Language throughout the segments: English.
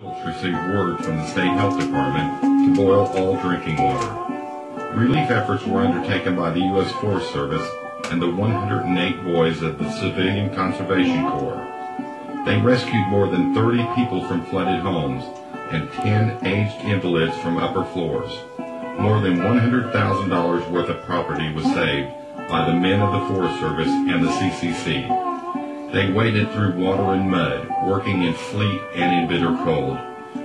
Received word from the State Health Department to boil all drinking water. Relief efforts were undertaken by the U.S. Forest Service and the 108 boys of the Civilian Conservation Corps. They rescued more than 30 people from flooded homes and 10 aged invalids from upper floors. More than $100,000 worth of property was saved by the men of the Forest Service and the CCC. They waded through water and mud, working in sleet and in bitter cold.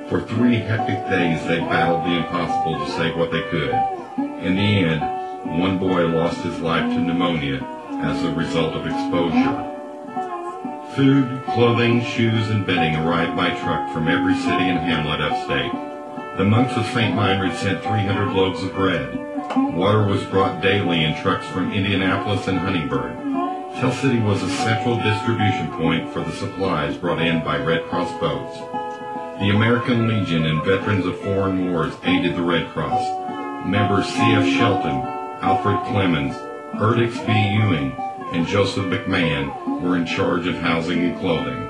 For 3 hectic days they battled the impossible to save what they could. In the end, one boy lost his life to pneumonia as a result of exposure. Food, clothing, shoes, and bedding arrived by truck from every city and hamlet upstate. The monks of St. Meinrad sent 300 loaves of bread. Water was brought daily in trucks from Indianapolis and Huntingburg. Tell City was a central distribution point for the supplies brought in by Red Cross boats. The American Legion and veterans of foreign wars aided the Red Cross. Members C.F. Shelton, Alfred Clemens, Erdix B. Ewing, and Joseph McMahon were in charge of housing and clothing.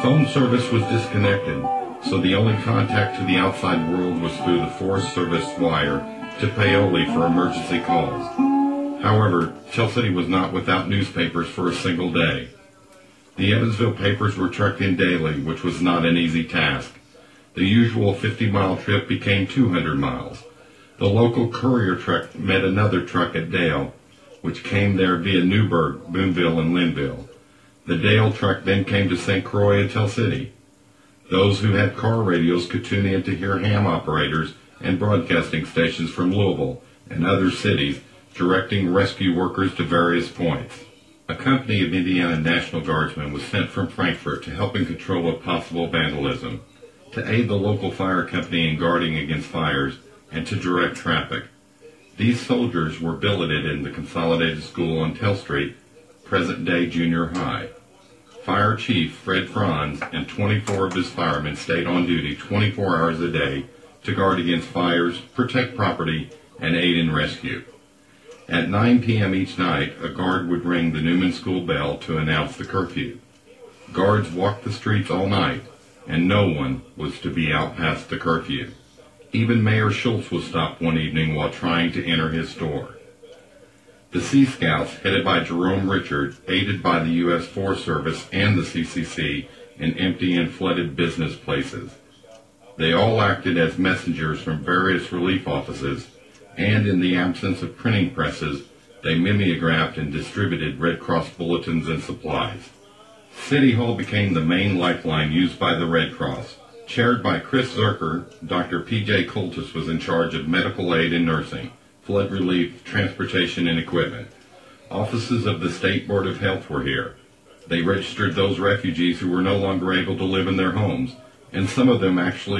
Phone service was disconnected, so the only contact to the outside world was through the Forest Service wire to Paoli for emergency calls. However, Tell City was not without newspapers for a single day. The Evansville papers were trucked in daily, which was not an easy task. The usual 50-mile trip became 200 miles. The local courier truck met another truck at Dale, which came there via Newburgh, Boonville, and Linville. The Dale truck then came to St. Croix and Tell City. Those who had car radios could tune in to hear ham operators and broadcasting stations from Louisville and other cities directing rescue workers to various points. A company of Indiana National Guardsmen was sent from Frankfort to help in control of possible vandalism, to aid the local fire company in guarding against fires, and to direct traffic. These soldiers were billeted in the Consolidated School on Tell Street, present-day junior high. Fire Chief Fred Franz and 24 of his firemen stayed on duty 24 hours a day to guard against fires, protect property, and aid in rescue. At 9 p.m. each night, a guard would ring the Newman School bell to announce the curfew. Guards walked the streets all night, and no one was to be out past the curfew. Even Mayor Schultz was stopped one evening while trying to enter his store. The Sea Scouts, headed by Jerome Richard, aided by the U.S. Forest Service and the CCC in empty and flooded business places. They all acted as messengers from various relief offices, and in the absence of printing presses, they mimeographed and distributed Red Cross bulletins and supplies. City Hall became the main lifeline used by the Red Cross. Chaired by Chris Zerker, Dr. P.J. Coltis was in charge of medical aid and nursing, flood relief, transportation, and equipment. Offices of the State Board of Health were here. They registered those refugees who were no longer able to live in their homes, and some of them actually